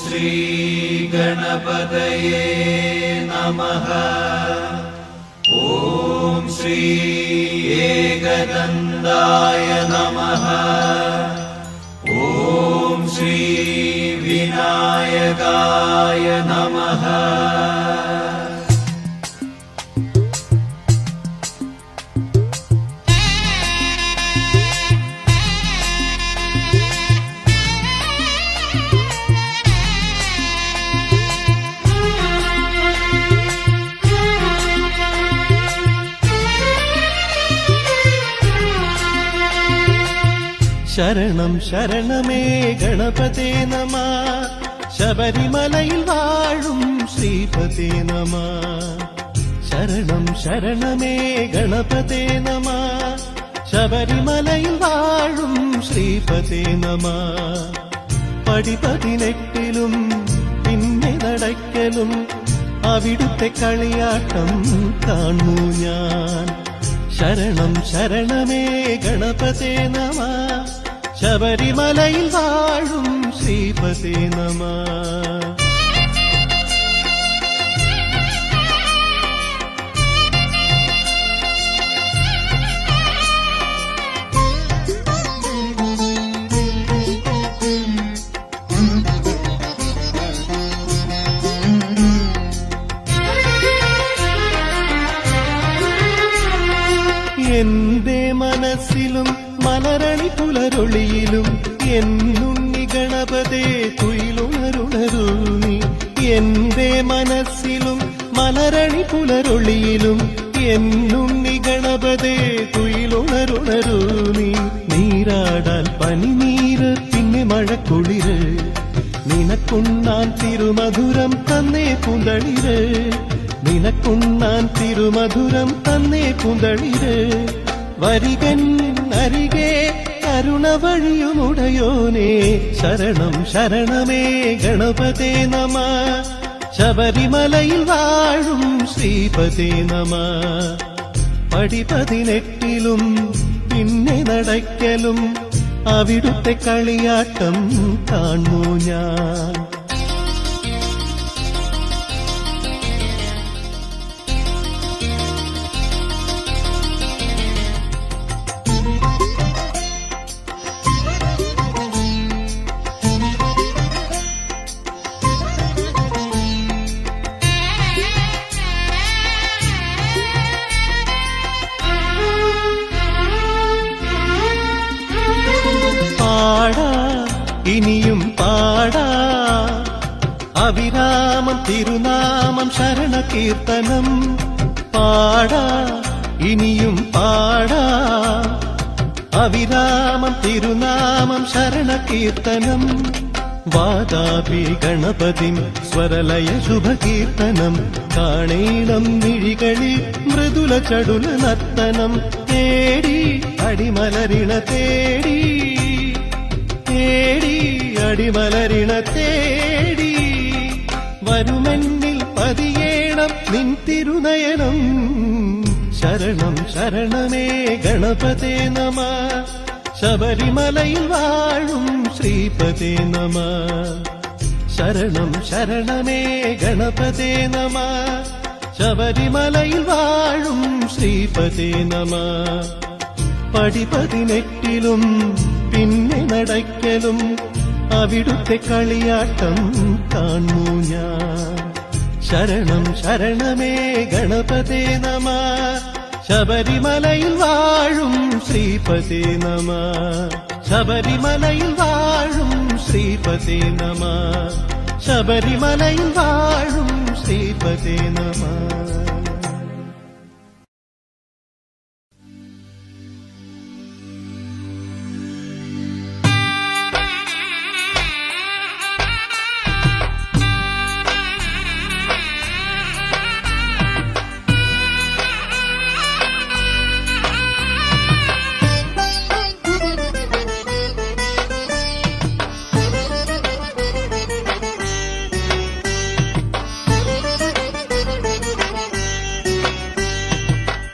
ശ്രീ ഗണപതയേ നമഃ. ഓം ശ്രീ ഏകദന്തായ നമഃ. ഓം ശ്രീ വിനായകായ നമഃ. ശരണം ശരണമേ ഗണപതേ നമ. ശബരിമലയിൽ വാഴും ശ്രീപതേ നമ. ശരണം ശരണമേ ഗണപതേ നമ. ശബരിമലയിൽ വാഴും ശ്രീപതേ നമ. പടിപതിനെട്ടിലും പിന്നെ നടക്കലും അവിടുത്തെ കളിയാട്ടം കാണൂ ഞാൻ. ശരണം ശരണമേ ഗണപതേ നമ. ശബരിമലയിൽ വാഴും ശ്രീപതേ നമ. എന്റെ മനസ്സിലും മലരണി പുലരൊളിയിലും എന്നുണ്ണി ഗണപതേ തുയിലുണരുണരൂ നീ. എന്റെ മനസ്സിലും മലരണി പുലരൊളിയിലും എന്നുണ്ണി ഗണപതേ തുയിലുണരുണരൂ നീ. നീരാടാൻ പനിനീര് പിന്നെ മഴക്കുളിര് നിനക്കുണ്ണാൻ തിരുമധുരം തന്നേ പുന്തളിര്. നിനക്കുണ്ണാൻ തിരുമധുരം തന്നേ പുന്തളിര്. വരികൻ അരികെ കരുണ വഴിയുമുടയോനേ. ശരണം ശരണമേ ഗണപതേ നമ. ശബരിമലയിൽ വാഴും ശ്രീപതേ നമ. പടിപതിനെട്ടിലും പിന്നെ നടക്കലും അവിടുത്തെ കളിയാട്ടം കാണൂ ഞാൻ. ഇനിയും പാടാ അവിരാമം തിരുനാമം ശരണകീർത്തനം. പാടാ ഇനിയും പാടാ അവിരാമം തിരുനാമം ശരണകീർത്തനം. വാതാപി ഗണപതിം സ്വരലയ ശുഭകീർത്തനം. കാണീളം മിഴികളിൽ മൃദുല ചടുല നർത്തനം. തേടി അടിമലരിണ തേടി തേടി അടിമലരിണ തേടി വരുമെന്നിൽ പതിയേണം നിൻ തിരുനയനം. ശരണം ശരണമേ ഗണപതേ നമ. ശബരിമലയിൽ വാഴും ശ്രീപതേ നമ. ശരണം ശരണമേ ഗണപതേ നമ. ശബരിമലയിൽ വാഴും ശ്രീപതേ നമ. പടിപതിനെട്ടിലും പിന്നെ നടക്കലും അവിടുത്തെ കളിയാട്ടം കാണൂ ഞാൻ. ശരണം ശരണമേ ഗണപതേ നമ. ശബരിമലയിൽ വാഴും ശ്രീപതേ നമ. ശബരിമലയിൽ വാഴും ശ്രീപതേ നമ. ശബരിമലയിൽ വാഴും ശ്രീപതേ നമ.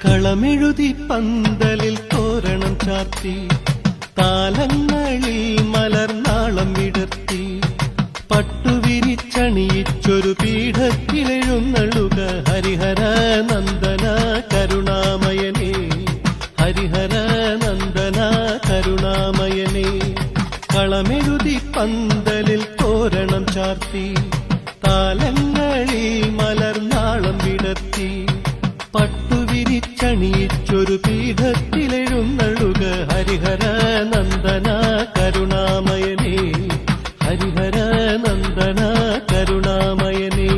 കളമെഴുതി പന്തലിൽ തോരണം ചാർത്തി താലങ്ങളിൽ മലർനാളം വിടർത്തി പട്ടുവിരി കളമെഴുതി പന്തലിൽ തോരണം ചാർത്തി താലങ്ങളിൽ മലർനാളം വിടർത്തി പട്ടുവിരിച്ചണിയിച്ചൊരു പീഠത്തിലെഴുന്നള്ളുക ഹരിഹര നന്ദന കരുണാമയനേ ഹരിഹര നന്ദന കരുണാമയനേ.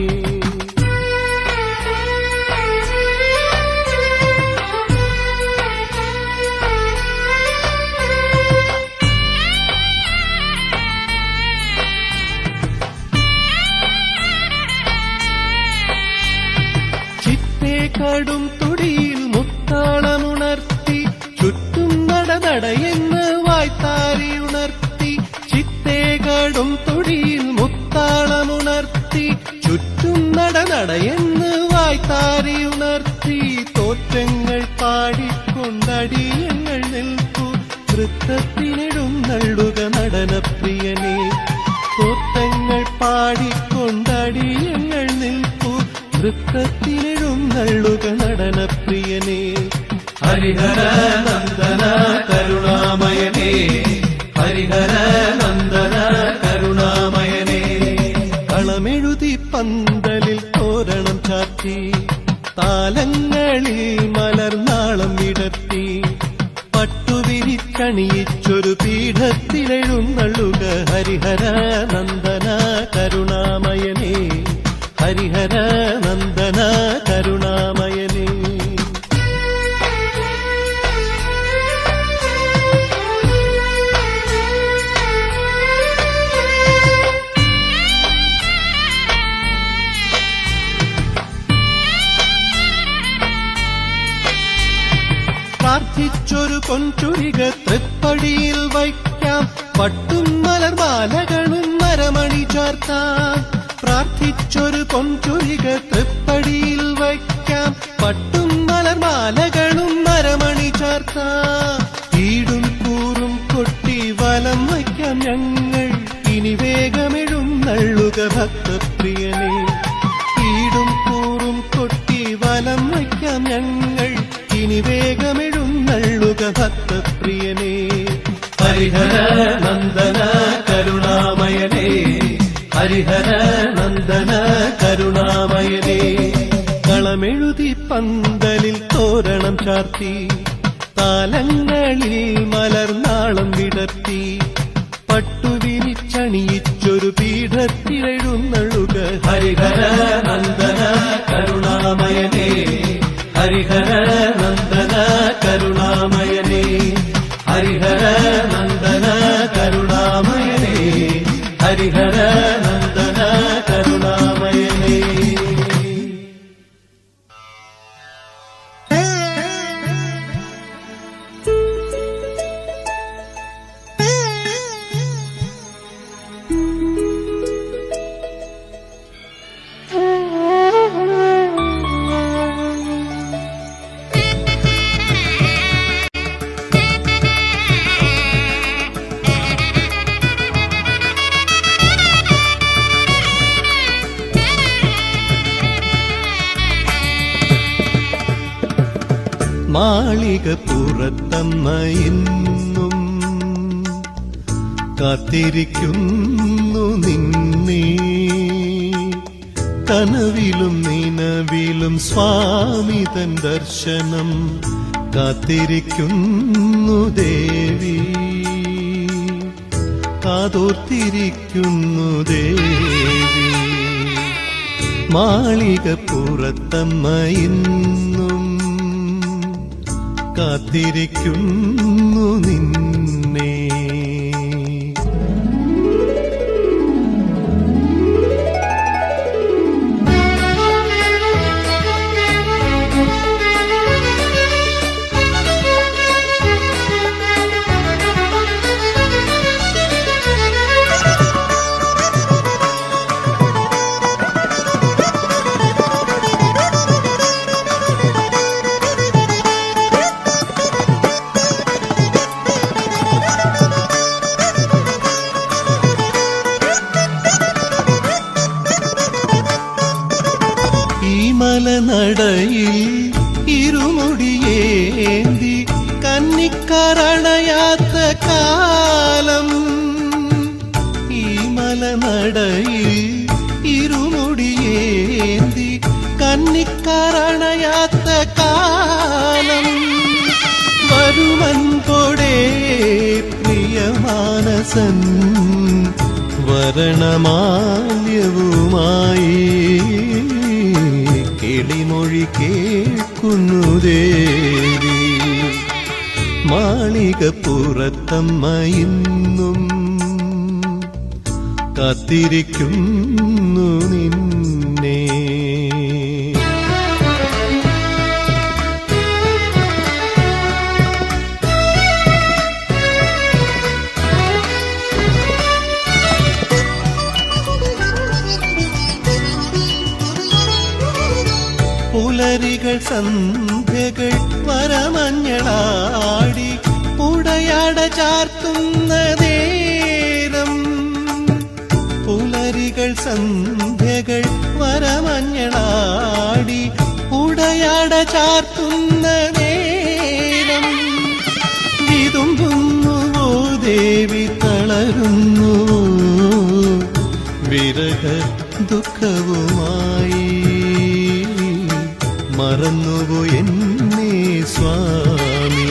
കടും തുടിയിൽ മുത്താളമുണർത്തി ചുറ്റും നടനടയെന്ന് വായ്ത്താരി ഉണർത്തി ചിത്തേ കടും തുടിയിൽ മുത്താളമുണർത്തി ചുറ്റും നടനടയെന്ന് വായ്ത്താരി ഉണർത്തി തോറ്റങ്ങൾ പാടിക്കൊണ്ടടിയങ്ങൾ നിൽക്കൂ നൃത്തത്തിനെഴുന്നള്ളുക നടനപ്രിയനേ തോറ്റങ്ങൾ പാടിക്കൊണ്ടടിയങ്ങൾ നിൽക്കൂ നൃത്തത്തിനെഴുന്നള്ളുക നടനപ്രിയനേ ഹരിഹര നന്ദന കരുണാമയനേ ഹരിഹര നന്ദന കരുണാമയനേ. കളമെഴുതി പന്തലിൽ തോരണം ചാർത്തി താലങ്ങളിൽ മലർനാളം വിടർത്തി പട്ടുവിരിച്ചണിയിച്ചൊരു പീഠത്തിലെഴുന്നള്ളുക ഹരിഹര നന്ദന കരുണാമയനേ ഹരിഹര നന്ദന കരുണാമയനേ. പ്രാർത്ഥിച്ചൊരു പൊൻചുരിക തൃപ്പടിയിൽ വയ്ക്കാം പട്ടും മലർമാലകളും മരമണി ചാർത്താം പ്രാർത്ഥിച്ചൊരു പൊൻചുരിക തൃപ്പടിയിൽ വയ്ക്കാം പട്ടും മലർമാലകളും മരമണി ചാർത്താം ഈടും കൂറും കൊട്ടി വലം വയ്ക്കാം ഞങ്ങൾ ഇനി വേഗമെഴുന്നള്ളുക ഭക്തപ്രിയനേ ഈടും കൂറും കൊട്ടി വലം വയ്ക്കാം ഞങ്ങൾ ഇനി വേഗമെഴുന്നള്ളുക ഭക്തപ്രിയനേ ഹരിഹര നന്ദന കരുണാമയനേ ഹരിഹര നന്ദന കരുണാമയനേ. കളമെഴുതി പന്തലിൽ തോരണം ചാർത്തി താലങ്ങളിൽ മലർനാളം വിടർത്തി പട്ടുവിരിച്ചണിയിച്ചൊരു പീഠത്തിലെഴുന്നള്ളുക ഹരിഹര നന്ദന കരുണാമയനേ ഹരിഹര നന്ദന കരുണാമയനേ ഹരിഹര നന്ദന കരുണാമയനേ ഹരിഹര നന്ദന കരുണാമയനേ. മാളിക പുറത്തമ്മ ഇന്നും കാത്തിരിക്കുന്നു നിന്നെ കനവിലും നിനവിലും സ്വാമി തൻ ദർശനം കാത്തിരിക്കുന്നു ദേവി കാതോർത്തിരിക്കുന്നു ദേവി മാളിക പുറത്തമ്മ ഇന്നും കാത്തിരിക്കുന്നു നിന്നെ മലനടയിൽ ഇരുമുടിയേന്തി കന്നിക്കരണയാത്ത കാലം നടയിൽ ഇരുമുടിയേന്തി കന്നിക്കാരണയാത്ത കാലം വരുമൻകൊടേ പ്രിയമാനസൻ വരണമാല്യവുമായി കിളിമൊഴി കേൾക്കുന്നു ദേവി മാളികപ്പുറത്തമ്മ ഇന്നും കാത്തിരിക്കുന്നു നിന്നെ. പുലരികൾ സന്ധ്യകൾ വരമഞ്ഞളാടി ഉടയാട ചാർത്തുന്ന നേരം പുലരികൾ സന്ധ്യകൾ വരമഞ്ഞളാടി ഉടയാട ചാർത്തുന്ന നേരം വിതുമ്പുന്നുവോ ദേവി തളരുന്നുവോ വിരഹ ദുഃഖവുമായി മറന്നുവോ എന്നെ സ്വാമി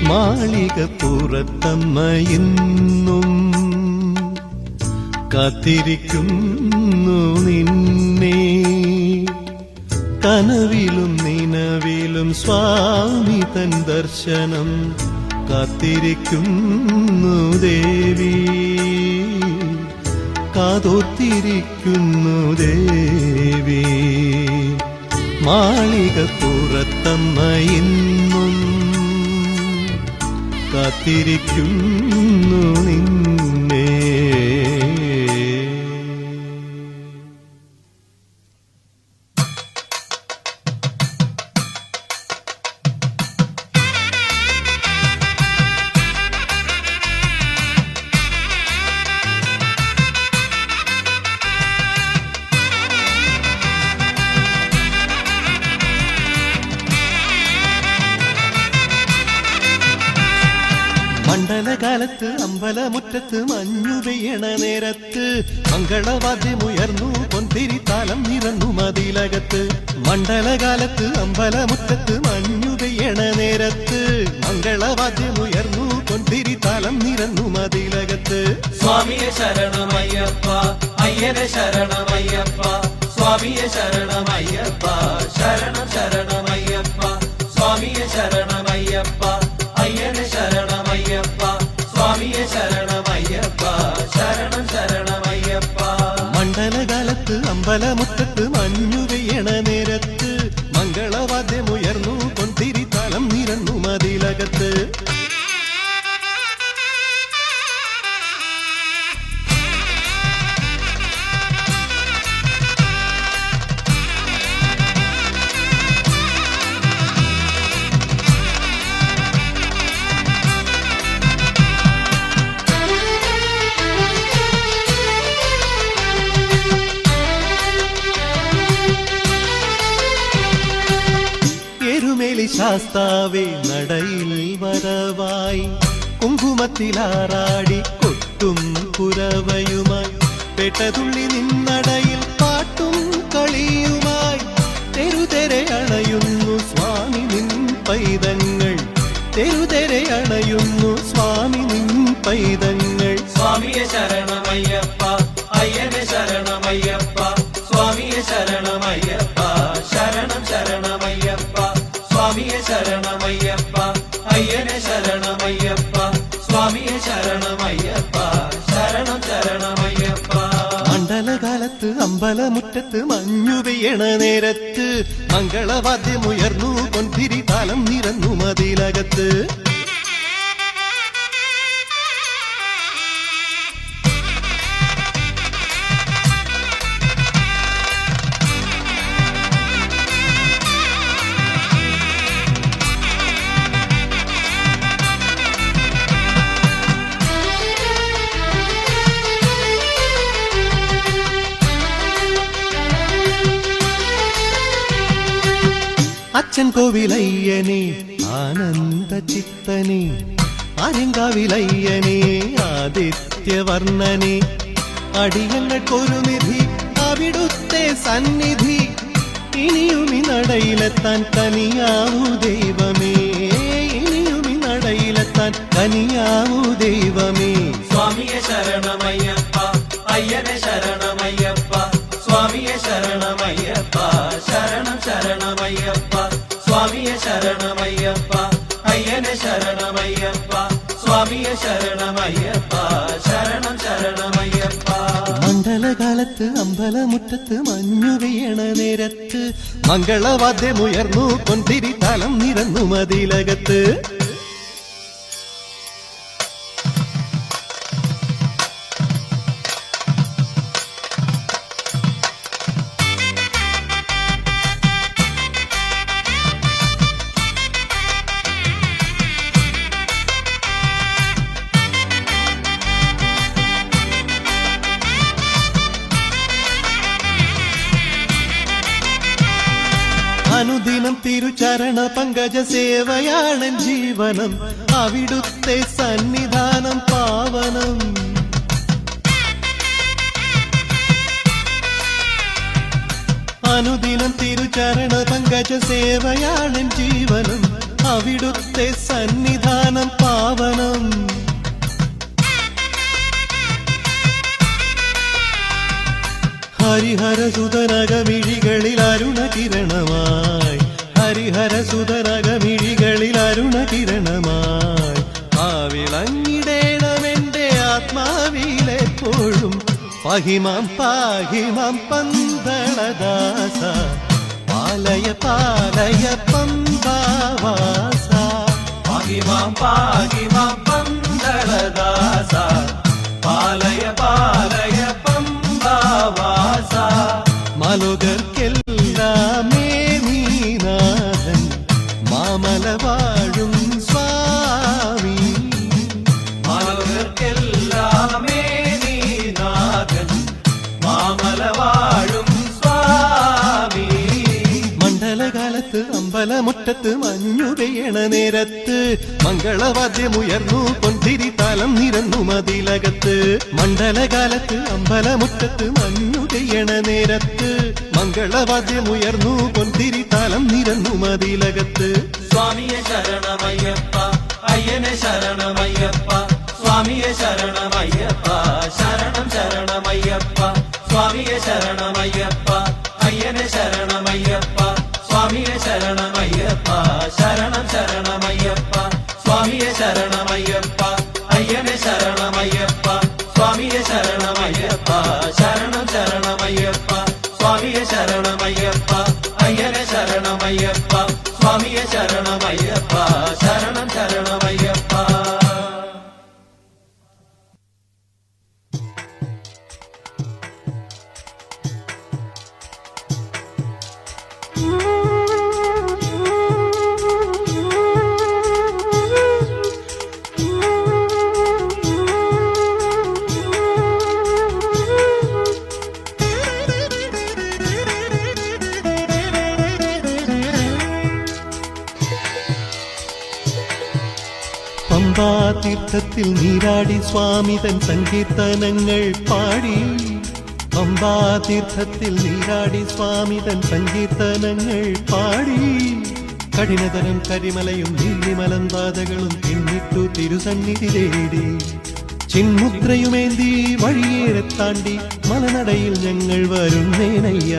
മാളികപ്പുറത്തമ്മ ഇന്നും കാത്തിരിക്കുന്നു നിന്നെ. കനവിലും നിനവിലും സ്വാമി തൻ ദർശനം കാത്തിരിക്കുന്നു ദേവി കാതോത്തിരിക്കുന്നു ദേവി മാളികപ്പുറത്തമ്മ ഇന്നും കാത്തിരിക്കുന്നു നിന്നെ. മണ്ഡലകാലത്ത് അമ്പലമുറ്റത്ത് മഞ്ഞു പെയ്യണ നേരത്ത് മംഗളവാദ്യമുയർന്നു പൊന്തിരി താലം നിറന്നു മതിലകത്ത്. മണ്ഡലകാലത്ത് അമ്പലമുറ്റത്ത് മഞ്ഞു പെയ്യണ നേരത്ത് മംഗളവാദ്യമുയർന്നു പൊന്തിരി താലം നിറന്നു മതിലകത്ത്. സ്വാമിയെ ശരണമയ്യപ്പ അയ്യനെ ശരണമയ്യപ്പ സ്വാമിയെ ശരണമയ്യപ്പ ശരണം ശരണമയ്യപ്പ സ്വാമിയെ ശരണമയ്യപ്പ അയ്യനെ ശരണമയ്യപ്പ സ്വാമിയെ ശരണമയ്യപ്പ ശരണം ശരണമയ്യപ്പ. മണ്ഡലകാലത്ത് അമ്പലമുറ്റത്ത് മഞ്ഞു പെയ്യണ നേരത്ത് മംഗളവാദ്യമുയർന്നു പൊന്തിരി താലം നിറന്നു മതിലകത്ത്. ശാസ്താവേ നടയിൽ വരവായി കുങ്കുമത്തിലാറാടി കൊട്ടും കുരവയുമായി പെട്ടതുള്ളി നിന്നടയിൽ പാട്ടും കളിയുമായി തെരുതെരെ അണയുന്നു സ്വാമി നിൻ പൈതങ്ങൾ തെരുതെരെ അണയുന്നു സ്വാമി നിൻ പൈതങ്ങൾ. സ്വാമിയെ ശരണമയ്യപ്പ അയ്യനെ ശരണമയ്യപ്പ സ്വാമിയെ ശരണമയ്യപ്പ ശരണം ശരണമയ്യപ്പ സ്വാമിയെ ശരണമയ്യപ്പ അയ്യനെ ശരണമയ്യപ്പ സ്വാമിയെ ശരണമയ്യപ്പ ശരണം ശരണമയ്യപ്പ. മണ്ഡലകാലത്ത് അമ്പലമുറ്റത്ത് മഞ്ഞു പെയ്യണ നേരത്ത് മംഗളവാദ്യമുയർന്നു പൊന്തിരി താലം നിറന്നു മതിലകത്ത്. അച്ഛൻ കോവിലയ്യനെ ആനന്ദ ചിത്തനെ ആര്യങ്കാവിലയ്യനെ ആദിത്യ നിത്യവർണ്ണനെ അടിയങ്ങൾക്കൊരു നിധി അവിടുത്തെ സന്നിധി ഇനിയുമി നടയിലെത്താൻ കനിയാവൂ ദൈവമേ ഇനിയുമി നടയിലെത്താൻ കനിയാവൂ ദൈവമേ സ്വാമിയെ ശരണമയ്യപ്പ അയ്യനെ ശരണമയ്യപ്പ സ്വാമിയെ ശരണമയ്യപ്പ ശരണം ശരണമയ്യപ്പ സ്വാമിയെ ശരണമയ്യപ്പ അയ്യനെ ശരണമയ്യപ്പ സ്വാമിയെ ശരണമയ്യപ്പ ശരണം ശരണമയ്യപ്പ മണ്ഡലകാലത്ത് അമ്പലമുറ്റത്ത് മഞ്ഞു വീണ നേരത്ത് മംഗളവാദ്യമുയർന്നു പൊന്തിരി തലം നിരന്നു മതിലകത്ത് അനുദിനം തിരുചരണ പങ്കജ സേവയാണ് ജീവനം അവിടുത്തെ സന്നിധാനം പാവനം അനുദിനം തിരുചരണ പങ്കജ സേവയാണ് ജീവനം അവിടുത്തെ സന്നിധാനം പാവനം ഹരിഹരസുതനകമിഴികളിൽ അരുണകിരണമായി ഹരിഹരസുതനകമിഴികളിൽ അരുണകിരണമായി ആ വിളങ്ങിടേണമെന്റെ ആത്മാവിലെപ്പോഴും പാഹിമാം പാഹിമാം പന്തളദാസ പാലയ പാലയ പമ്പാവാസ പാഹിമാം പാഹിമാം പന്തളദാസ പാലയ പാലയ പമ്പാവാസ മലുകർക്കെല്ലാമേ നീനാഥൻ മാമല വാഴും സ്വാമി മലകർക്കെല്ലാമേ നീനാഥൻ മാമല വാഴും സ്വാമി മണ്ഡലകാലത്ത് അമ്പലമുറ്റത്ത് മഞ്ഞു പെയ്യണ നേരത്ത് മംഗളവാദ്യമുയർന്നു പൊന്തിരി തലം നിരന്നു മതിലകത്ത് മണ്ഡലകാലത്ത് അമ്പലമുറ്റത്ത് മഞ്ഞു പെയ്യണ നേരത്ത് മംഗളവാദ്യമുയർന്നു പൊന്തിരി തലം നിരന്നു മതിലകത്ത് സ്വാമിയെ ശരണമയ്യപ്പ അയ്യനെ ശരണമയ്യപ്പ സ്വാമിയെ ശരണമയ്യപ്പ ശരണം ശരണമയ്യപ്പ സ്വാമിയെ ശരണമയ്യപ്പ അയ്യനെ ശരണമയ്യപ്പ സ്വാമിയെ ശരണമയ്യപ്പ ശരണം ശരണമയ്യപ്പ സ്വാമിയെ ശരണമയ്യപ്പ അയ്യനെ ശരണമയ്യപ്പ സ്വാമിയെ ശരണമയ്യപ്പ ശരണം ശരണമയ്യപ്പ സ്വാമിയെ ശരണമയ്യപ്പ അയ്യനെ ശരണമയ്യപ്പ സ്വാമിയെ ശരണമയ്യപ്പ ശരണം ശരണമയ്യപ്പ പമ്പാതീർത്ഥത്തിൽ നീരാടി സ്വാമി തൻ സങ്കീർത്തനങ്ങൾ പാടി പമ്പാതീർത്ഥത്തിൽ നീരാടി സ്വാമി തൻ സങ്കീർത്തനങ്ങൾ പാടി കഠിനതരം കരിമലയും നീലിമലം പാതകളും പിന്നിട്ടു തിരുസന്നിധി തേടി ചിന്മുദ്രയുമേന്തി വഴിയേറെ താണ്ടി മലനടയിൽ ഞങ്ങൾ വരുന്നേനയ്യ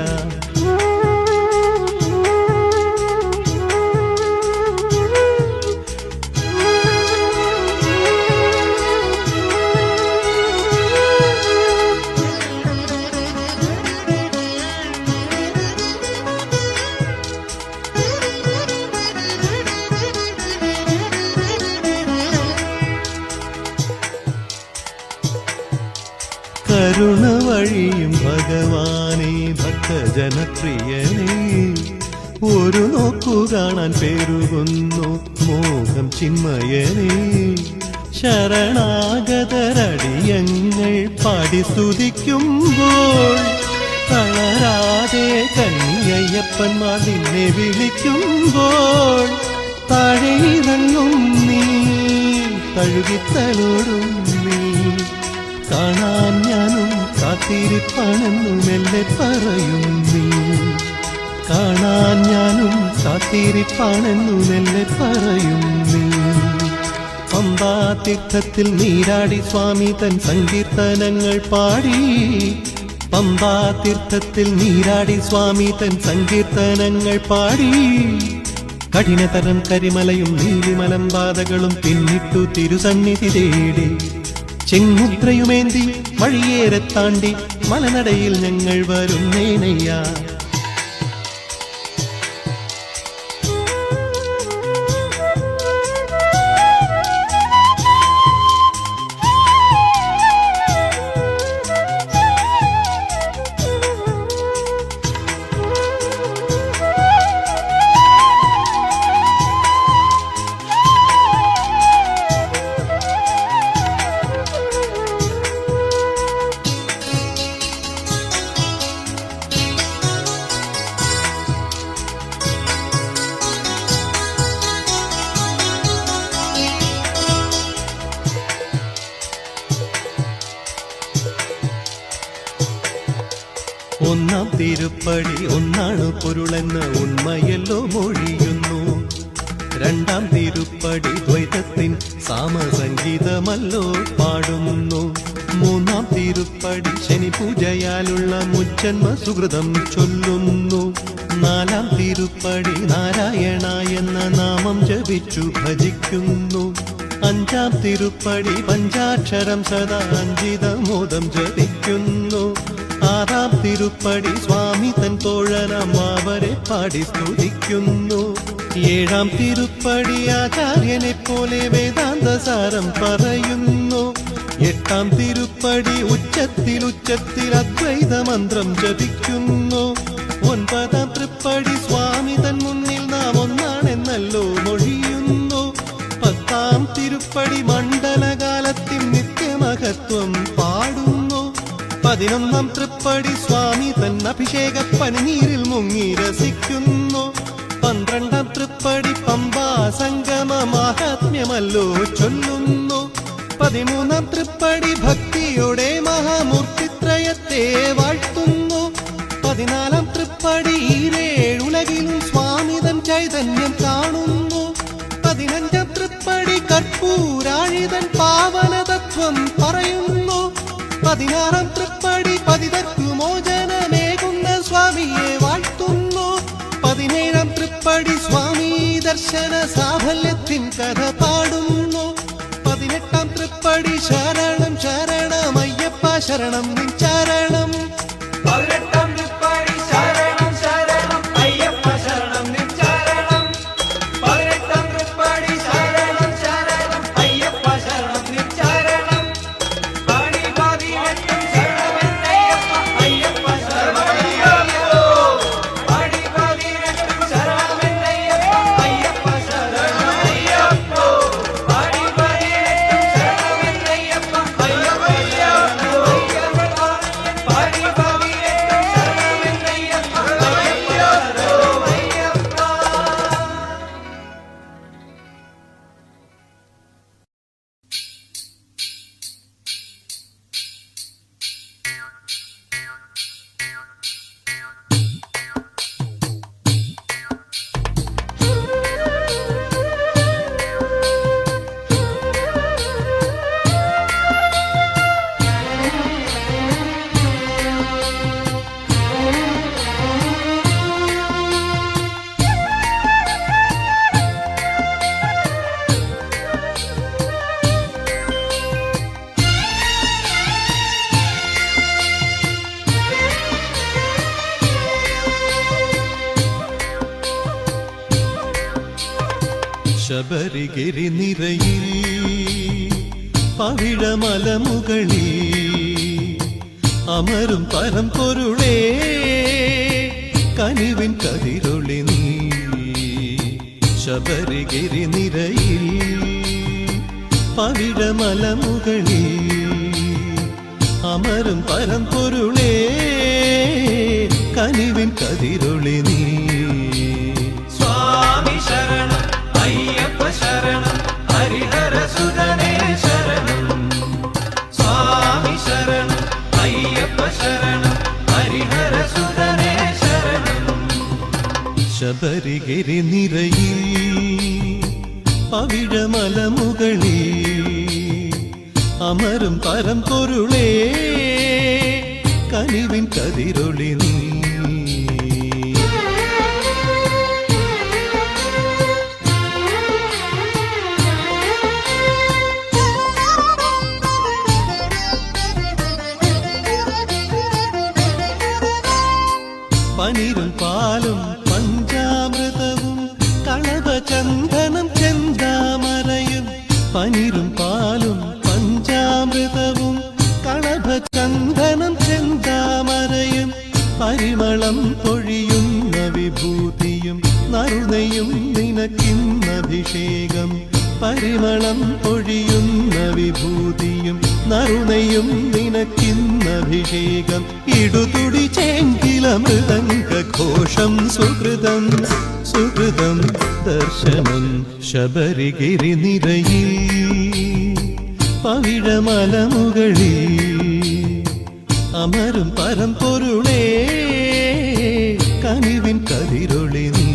കരുണ വഴിയും ഭഗവാനെ ഭക്തജനപ്രിയനേ ഒരു നോക്കു കാണാൻ പേരുകൊന്നു മോഹം ചിന്മയനേ ശരണാഗതരടിയങ്ങൾ പാടി സ്തുതിക്കുമ്പോൾ തളരാതെ കന്നിയയ്യപ്പന്മാർ നിന്നെ വിളിക്കുമ്പോൾ താഴെയിറങ്ങും നീ തഴുകിത്തലോടും നീ കാത്തിരിപ്പാണെന്നു മെല്ലെ പറയും നീ. കാണാൻ ഞാനും കാത്തിരിപ്പാണെന്നു മെല്ലെ പറയും നീ. പമ്പാ തീർത്ഥത്തിൽ നീരാടി സ്വാമി തൻ സങ്കീർത്തനങ്ങൾ പാടി. പമ്പാ തീർത്ഥത്തിൽ നീരാടി സ്വാമി തൻ സങ്കീർത്തനങ്ങൾ പാടി. കഠിനതരം കരിമലയും നീലിമലം പാതകളും പിന്നിട്ടു തിരുസന്നിധി തേടി. ചെങ്മുദ്രയുമേന്തി വഴിയേറെ താണ്ടി മലനടയിൽ ഞങ്ങൾ വരുന്നേനയ്യ. ഒന്നാം തിരുപ്പടി ഒന്നാണ് പൊരുളെന്ന് ഉണ്മയല്ലോ മൊഴിയുന്നു. രണ്ടാം തിരുപ്പടി ദ്വൈതത്തിൻ സാമസംഗീതമല്ലോ പാടുന്നു. മൂന്നാം തിരുപ്പടി ശനി പൂജയാലുള്ള മുജ്ജന്മ സുഹൃതം ചൊല്ലുന്നു. നാലാം തിരുപ്പടി നാരായണ എന്ന നാമം ജപിച്ചു ഭജിക്കുന്നു. അഞ്ചാം തിരുപ്പടി പഞ്ചാക്ഷരം സദാ അഞ്ചിതമോദം ജപിക്കുന്നു. ആറാം തിരുപ്പടി സ്വാമി തൻ തോഴനാം വാവരെ പാടി സ്തുതിക്കുന്നു. ഏഴാം തിരുപ്പടി ആചാര്യനെ പോലെ വേദാന്തസാരം പറയുന്നു. എട്ടാം തിരുപ്പടി ഉച്ചത്തിൽ അദ്വൈത മന്ത്രം ജപിക്കുന്നു. ഒൻപതാം തൃപ്പടി സ്വാമി തൻ മുന്നിൽ നാം ഒന്നാണെന്നല്ലോ മൊഴിയുന്നു. പത്താം തിരുപ്പടി മണ്ഡലകാലത്തിൽ നിത്യമഹത്വം പാടുന്നു. 11ാം തൃപ്പടി സ്വാമി തൻ അഭിഷേക പനിനീരിൽ മുങ്ങി രസിക്കുന്നു. 12ാം തൃപ്പടി പമ്പാ സംഗമ മാഹാത്മ്യമല്ലോ ചൊല്ലുന്നു. 13ാം തൃപ്പടി ഭക്തിയുടെ മഹാമൂർത്തിത്രയത്തെ വാഴ്ത്തുന്നു. 14ാം തൃപ്പടി ഈരേഴുലകിലും സ്വാമി തൻ ചൈതന്യം കാണുന്നു. 15ാം തൃപ്പടി കർപ്പൂരാഴിതൻ പാവനതത്വം പറയുന്നു. 16ാം തൃപ്പടി പതിതർക്കു മോചനമേകുന്ന സ്വാമിയെ വാഴ്ത്തുന്നു. 17ാം തൃപ്പടി സ്വാമി ദർശന സാഫല്യത്തിൻ കഥ പാടുന്നു. 18ാം തൃപ്പടി ശരണം ശരണമയ്യപ്പ ശരണം നിൻ ചരണം. 18ാം തൃപ്പടി ശരണം ശരണം അയ്യപ്പ ശരണം നിൻ ചരണം. 18ാം തൃപ്പടി ശരണം ശരണം അയ്യപ്പ ശരണം നിൻ ചരണം. ശബരിഗിരി നിരയിൽ പവിഴമലമുകളിൽ അമരും പരമ്പൊരുളേ കനിവിൻ കതിരൊളി നീ. ശബരിഗിരി നിരയിൽ പവിഴമലമുകളിൽ അമരും പരമ്പൊരുളേ കനിവിൻ കതിരൊളി നീ. സ്വാമി ശരണം അയ്യപ്പ ശരണം ഹരിഹരസുതനേ ശരണം. സ്വാമി ശരണം അയ്യപ്പ ശരണം ഹരിഹരസുതനേ ശരണം ശബരിഗിരി നിരയിൽ പവിഴമലമുകളിൽ അമരും പരമ്പൊരുളേ കനിവിൻ കതിരൊളി നീ പനിരും പാലും പഞ്ചാമൃതവും കളഭചന്ദനം ചെന്താമരയും പനിരും പാലും പഞ്ചാമൃതവും കളഭചന്ദനം ചെന്താമരയും പരിമളം പൊഴിയുന്ന വിഭൂതിയും നറുനയും നിനക്കിന്നഭിഷേകം പരിമളം പൊഴിയുന്ന വിഭൂതിയും നറുനയും നിനക്കിന്നഭിഷേകം ഇടുതുടി ചേങ്കില മൃദംഗഘോഷം സുഹൃതം സുഹൃതം ദർശനം ശബരിഗിരി നിരയിൽ പവിഴമലമുകളിൽ അമരും പരമ്പൊരുളേ കനിവിൻ കതിരൊളി നീ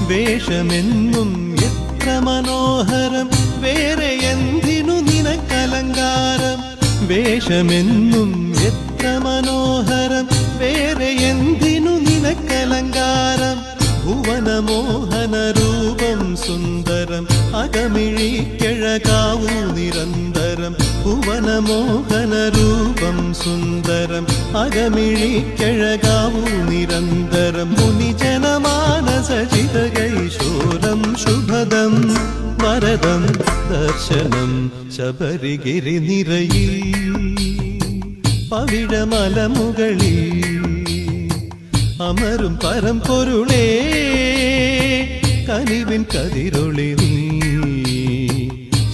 വേഷമെന്നും എത്ര മനോഹരം വേറെ എന്തിനു നിനക്കലങ്കാരം വേഷമെന്നും എത്ര മനോഹരം വേറെ എന്തിനു നിനക്കലങ്കാരം ഭുവനമോഹന രൂപം സുന്ദരം അകമിഴിക്കിഴകാവൂ നിരന്തരം ഭുവനമോഹന രൂപം സുന്ദരം അകമിഴിക്കിഴകാവൂ നിരന്തരം മുനിജനമാനസചിതകൈശോരം ശുഭദം വരദം ദർശനം ശബരിഗിരി നിരയിൽ പവിഴമലമുകളിൽ അമരും പരമ്പൊരുളേ കനിവിൻ കതിരൊളി നീ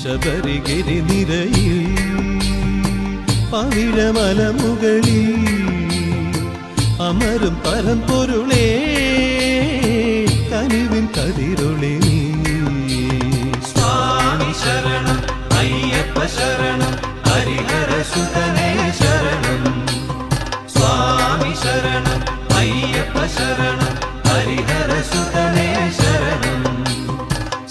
ശബരിഗിരി നിരയിൽ പവിഴമലമുകളിൽ അമരും പരമ്പൊരുളേ കനിവിൻ കതിരൊളി നീ സ്വാമി ശരണം അയ്യപ്പ ശരണം ഹരിഹരസുതനേ ശരണം സ്വാമി ശരണം അയ്യപ്പ ശരണം ഹരിഹരസുതനേ ശരണം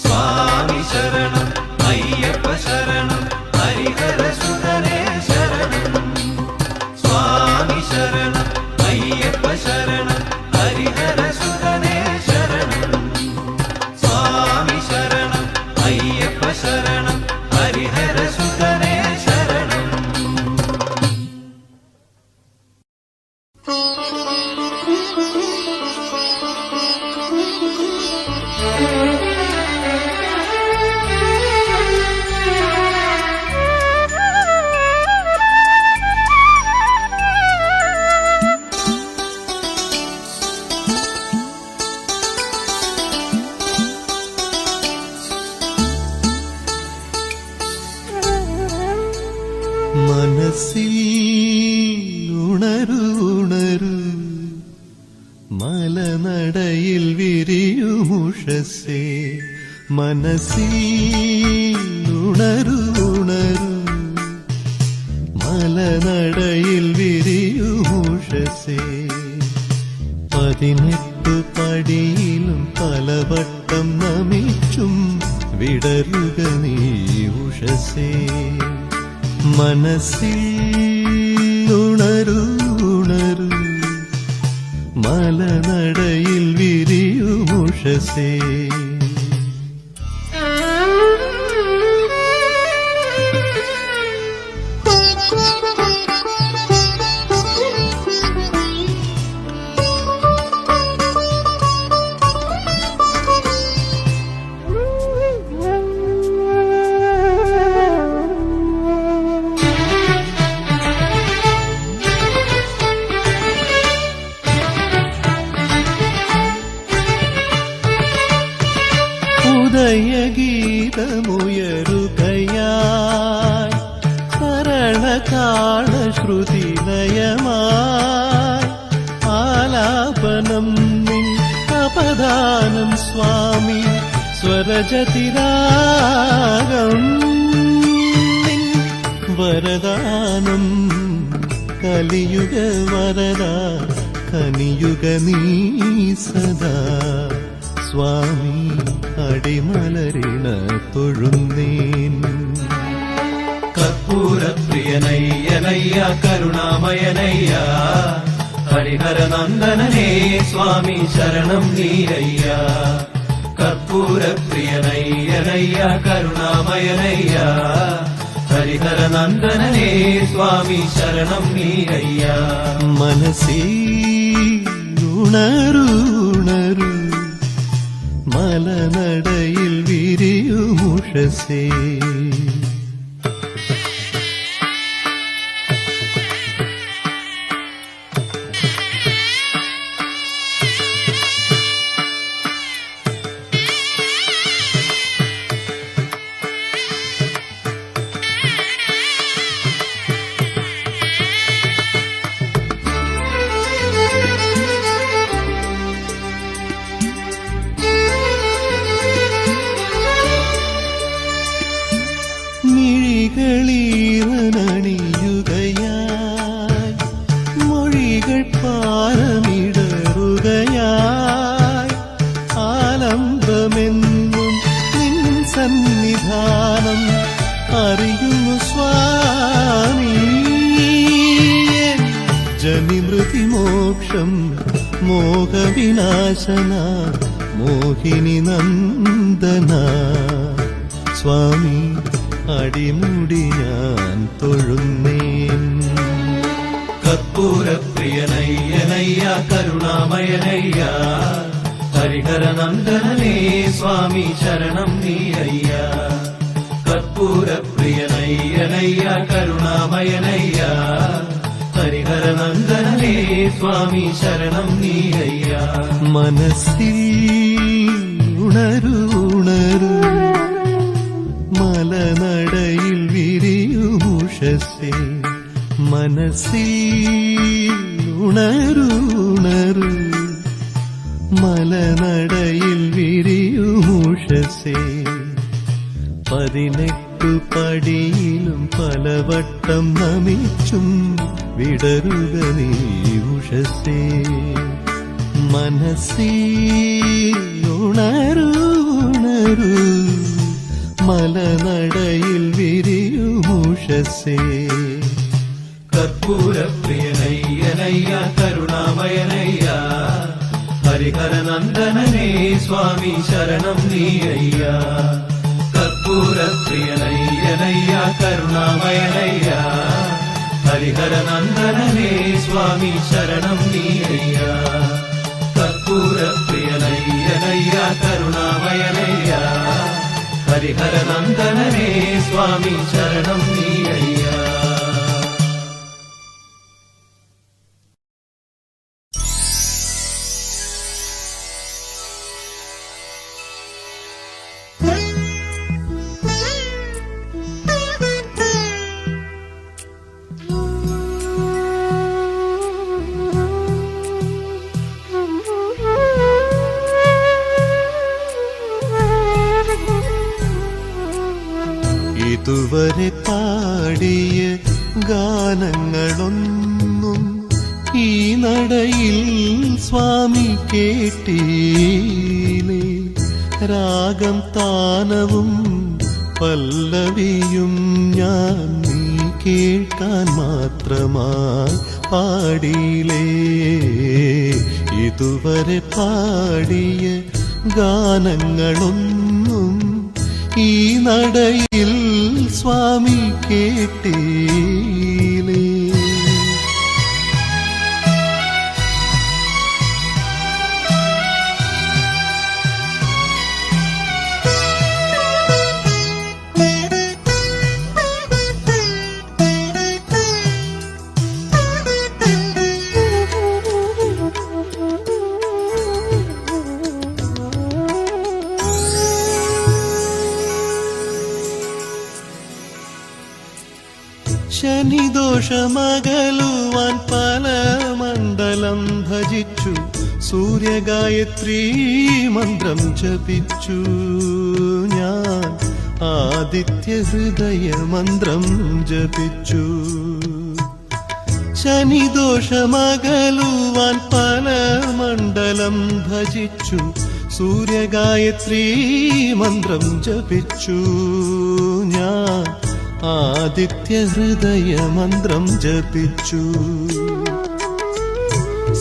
സ്വാമി ശരണം അയ്യപ്പ ശരണം ഹരിഹരസുതനേ ശരണം സ്വാമി ശരണം അയ്യപ്പ ശരണം ഹരിഹരസുതനേ ശരണം സ്വാമി ശരണം അയ്യപ്പ ശരണം ഹരിഹരസുതനേ ശരണം മനസ്സിൽ ഉണരു ഉണരു മലനടയിൽ വിരിയുമുഷസേ മനസ്സിൽ ഉണരു ഉണരു മലനടയിൽ വിരിയുമുഷസേ 18 പടിയിലും പലവട്ടം നമിച്ചും വിടരുക നീ ഉഷസേ മനസ്സിൽ ഉണരു ഉണരു മലനടയിൽ വിരിയുമുഷസേ ഉദയഗീതമുയരുകയായി തരണകാ താളശ്രുതിലയമായി ആലാപനം നിൻ അപദാനം സ്വാമി സ്വരജതിരാഗം നിൻ വരദാനം കലിയുഗ വരദ കനിയുഗ നീ സദാ സ്വാമി അടിമലരിണ തൊഴുന്നേൻ കർപ്പൂരപ്രിയനയ്യനയ്യ കരുണാമയനയ്യ ഹരിഹരനന്ദനനേ സ്വാമി ശരണം നീയയ്യ കർപ്പൂരപ്രിയനയ്യനയ്യ കരുണാമയനയ്യ ഹരിഹരനന്ദനനേ സ്വാമി ശരണം നീയയ്യ മനസീ ഉണരൂണരു മലനടയിൽ വിരിയുമുഷസേ മിഴികളീറനണിയുകയായി മൊഴികൾ പാരമിടറുകയായി ആലംബമെന്നും നിൻ സന്നിധാനം അറിയുന്നു സ്വാമി ജനിമൃതിമോക്ഷം മോഹവിനാശന മോഹിനി നന്ദന സ്വാമി അടിമുടി ഞാൻ തൊഴുന്നേൻ കർപ്പൂരപ്രിയനയ്യനയ്യ കരുണാമയനയ്യ ഹരിഹരനന്ദനനേ സ്വാമി ശരണം നീയയ്യ കർപ്പൂരപ്രിയനയ്യനയ്യ കരുണാമയനയ്യ ഹരിഹരനന്ദനനേ സ്വാമി ശരണം നീയയ്യ മനസ്സിൽ ഉണരൂണരു മലനടയിൽ വിരിയുമുഷസേ മനസ്സിൽ ഉണരൂണരു മലനടയിൽ വിരിയുമുഷസേ 18 പടിയിലും പലവട്ടം നമിച്ചും വിടരുക നീ ഉഷസേ മനസ്സിൽ ഉണരൂണരു മലനടയിൽ വിരിയുമുഷസേ കർപ്പൂരപ്രിയനയ്യനയ്യ കരുണാമയനയ്യ ഹരിഹരനന്ദനനേ സ്വാമി ശരണം നീയയ്യ കർപ്പൂരപ്രിയനയ്യനയ്യ കരുണാമയനയ്യ ഹരിഹരനന്ദനനേ സ്വാമി ശരണം നീയയ്യ കർപ്പൂരപ്രിയനയ്യനയ്യ കരുണാമയനയ്യ ഹരിഹരനന്ദനനേ സ്വാമി ശരണം നീയയ്യ ഇതുവരെ പാടിയ ഗാനങ്ങളൊന്നും ഈ നടയിൽ സ്വാമി കേട്ടീലേ രാഗം താനവും പല്ലവിയും ഞാൻ നീ കേൾക്കാൻ മാത്രമായി പാടിയിലേ ഇതുവരെ പാടിയ ഗാനങ്ങളൊന്നും ഈ നടയിൽ സ്വാമി കേട്ടീലേ ശനി ദോഷമകലുവാൻ പല മണ്ഡലം ഭജിച്ചു സൂര്യഗായത്രീ മന്ത്രം ജപിച്ചു ഞാൻ ആദിത്യ ഹൃദയ മന്ത്രം ജപിച്ചു ശനിദോഷമകലുവാൻ പല മണ്ഡലം ഭജിച്ചു സൂര്യഗായത്രീ മന്ത്രം ജപിച്ചു ഞാൻ ആദിത്യ ഹൃദയ മന്ത്രം ജപിച്ചു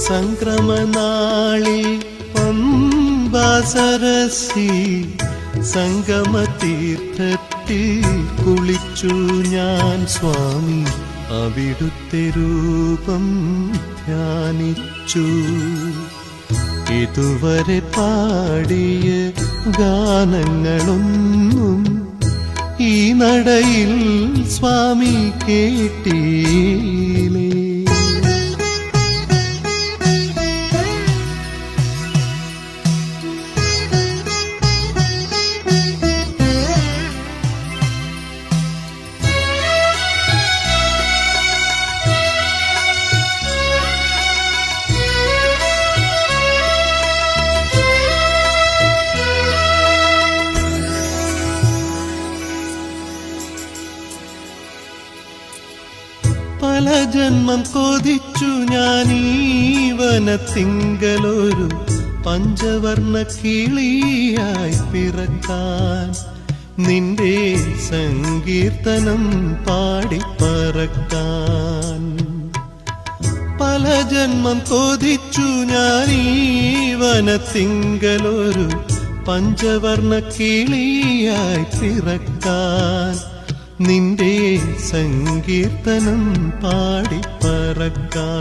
സംക്രമനാളിൽ പമ്പാ സരസി സംഗമതീർത്ഥത്തിൽ കുളിച്ചു ഞാൻ സ്വാമി അവിടുത്തെ രൂപം ധ്യാനിച്ചു ഇതുവരെ പാടിയ ഗാനങ്ങളൊന്നും ഈ നടയിൽ സ്വാമി കേട്ടീലേ പല ജന്മം കൊതിച്ചു ഞാൻ ഈ വനത്തിങ്കലൊരു പഞ്ചവർണ്ണ കിളിയായി പിറക്കാൻ നിന്റെ സങ്കീർത്തനം പാടിപ്പറക്കാൻ പല ജന്മം കൊതിച്ചു ഞാൻ ഈ വനത്തിങ്കലൊരു പഞ്ചവർണ്ണ കിളിയായി പിറക്കാൻ നിന്റെ സങ്കീർത്തനം പാടിപ്പറക്കാൻ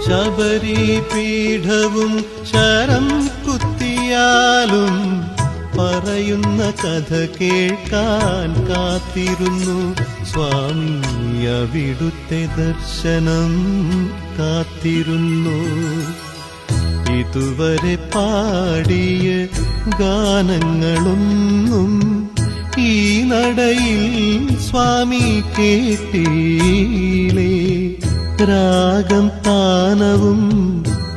ശബരി പീഠവും ശരം കുത്തിയാലും പറയുന്ന കഥ കേൾക്കാൻ കാത്തിരുന്നു സ്വാമി അവിടുത്തെ ദർശനം കാത്തിരുന്നു ഇതുവരെ പാടിയ ഗാനങ്ങളൊന്നും ഈ നടയിൽ സ്വാമി കേട്ടീലേ രാഗം താനവും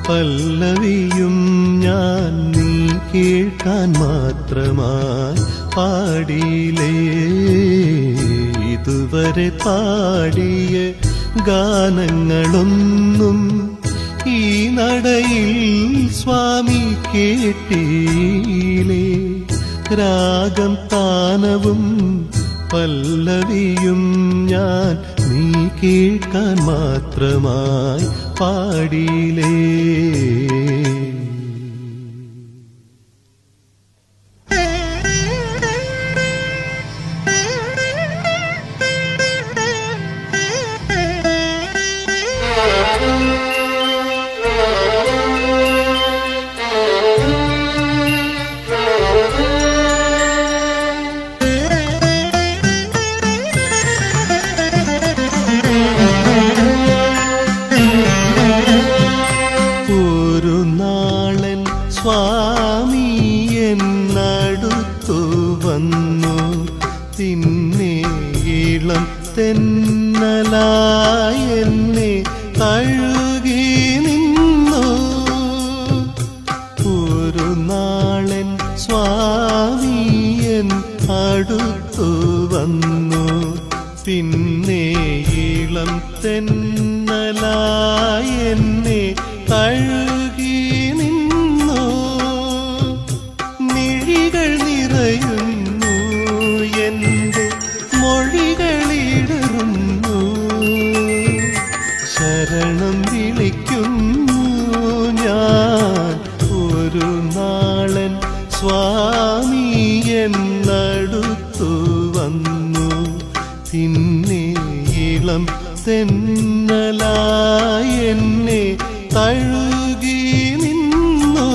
പല്ലവിയും ഞാൻ നീ കേൾക്കാൻ മാത്രമായി പാടിയിലേ ഇതുവരെ പാടിയ ഗാനങ്ങളൊന്നും ഈ നടയിൽ സ്വാമി കേട്ടീലേ രാഗം താനവും പല്ലവിയും ഞാൻ നീ കേൾക്കാൻ മാത്രമായി പാടിയിലേ സ്വാമി എന്നടുത്തു വന്നു പിന്നെ ഇളം തെന്നലായി എന്നെ തഴുകി നിന്നു ഒരു നാളൻ സ്വാമി എൻ അടുത്തു വന്നു പിന്നെ ഇളം തെന്നലായി എന്നെ തഴുകി നിറയുന്നു എൻ്റെ മൊഴികളിടറുന്നു ശരണം വിളിക്കുന്നു ഞാൻ ഒരു നാളൻ സ്വാമി എന്നടുത്തു വന്നു പിന്നെ ഇളം തെന്നലായി എന്നെ തഴുകി നിന്നു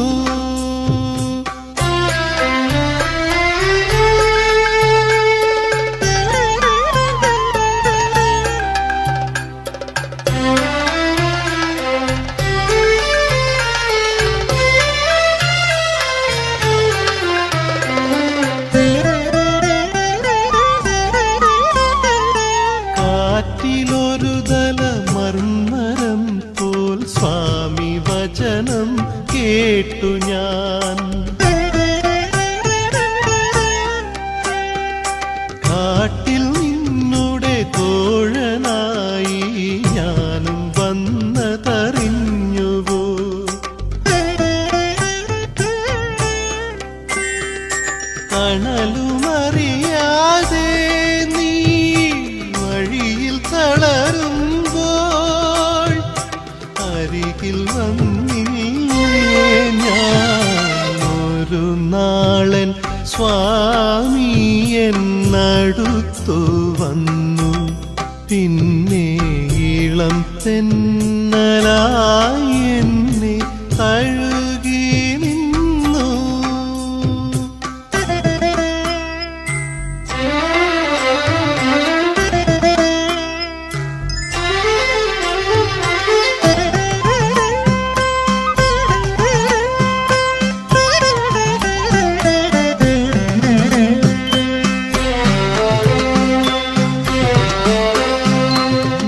കാറ്റിലൊരു തല മർമരം പോൽ സ്വാമി വചനം കേട്ടു ഞാൻ. കാട്ടിൽ നിന്നുടെ തോഴനായി ഞാനും വന്നതറിഞ്ഞുവോ? തണലുമറിയാതെ നീ വഴിയിൽ തളരുമ്പോൾ അരികിൽ വന്നില്ലേ ഞാൻ? ഒരു നാളൻ സ്വാമി എന്നടുത്തു വന്നു. പിന്നെ ഇളം തെന്നലായി എന്നെ തഴുകി നിന്നു.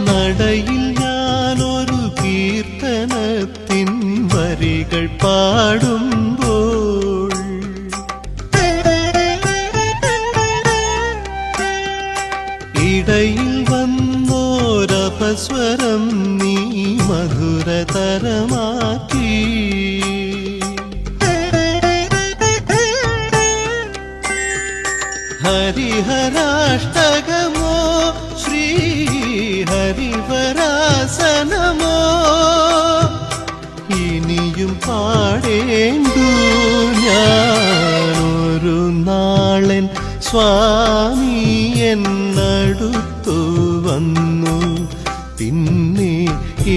നടയിൽ ഞാനൊരു കീർത്തനത്തിൻ വരികൾ പാടുമ്പോൾ ഇടയിൽ വന്നോരപസ്വരം നീ മധുരതരമാക്കി. ഹരിഹരാഷ്ടകമോ ശ്രീ ഹരിവരാസനമോ ഇനിയും പാടേണ്ടു ഞാനൊരു നാളൻ സ്വാമി എന്നടുത്തു വന്നു. പിന്നെ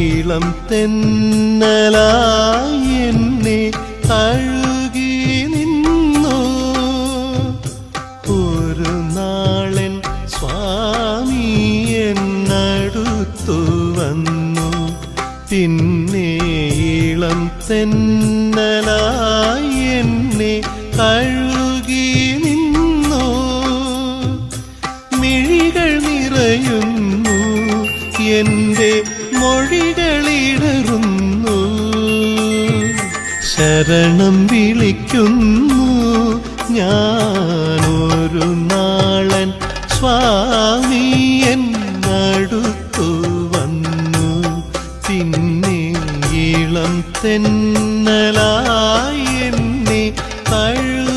ഇളം തെന്നലായി എന്നെ തഴുകി നിന്നു. ഒരു നാളൻ സ്വാമി എന്നടുത്തു വന്നു. പിന്നെ ഇളം തെന്നലായി എന്നെ തഴുകി നിന്നു. മിഴികൾ നിറയുന്നു, എൻ്റെ മൊഴികളിടറുന്നു. ശരണം വിളിക്കുന്നു ഞാനൊരു നാളൻ സ്വാമി എന്നടുത്തു വന്നു. പിന്നെ ഇളം തെന്നലായി എന്നെ തഴു